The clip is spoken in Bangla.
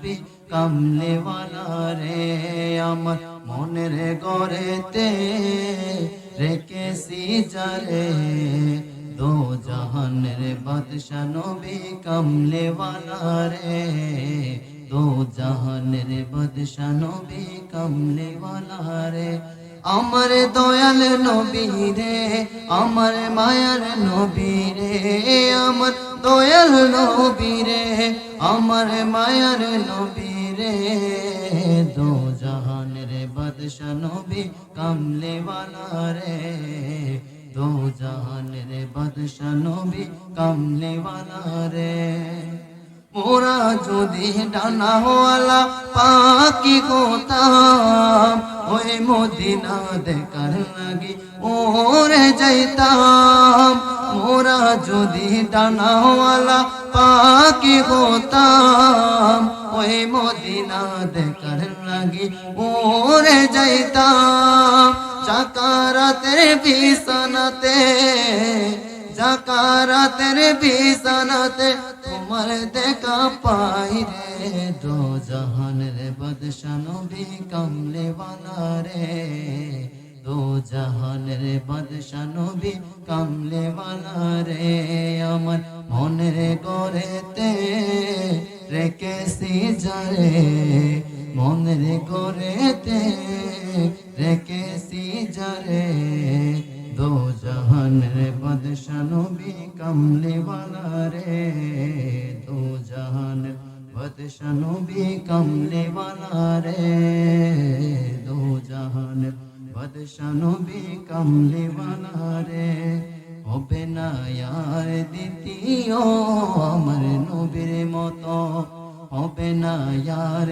নবী কামলেওয়ালা রে আমার মনের গড়েতে রেখেছি যারে দো জাহানের বাদশা নবী কামলেওয়ালা রে দো জাহানের বাদশা নবী কামলেওয়ালা রে আমার দয়াল নবী রে আমার মায়ার নবী রে আমার দয়াল নবী রে আমার মায়ার নবী রে দো জাহানের বাদশা নবী কামলেওয়ালা রে দো জাহানের বাদশা নবী কামলেওয়ালা রে মোরা যদি ডানাওয়ালা পাখি হতাম ওই মদিনা দেখার লাগি ওরে যাইতাম মোরা যদি ডানাওয়ালা পাখি হতাম ওই মদিনা দেখার লাগি ওরে যাইতাম জাকারাতের বিছানাতে জাকারাতের বিছানাতে তোমার দেখা পাই রে দো জাহানের বাদশা নবী কামলেওয়ালা রে দো জাহানের বাদশা নবী কামলেওয়ালা রে আমার মনের গড়েতে রেখেছি যারে মনের গড়েতে রেখেছি যারে দো জাহানের বাদশা নবী কামলেওয়ালা রে দো জাহানের বাদশা নবী কামলেওয়ালা রে দো জাহানের বাদশা নবী কামলেওয়ালা রে হবে না আর দ্বিতীয় আমার নবীর মতো হবে না আর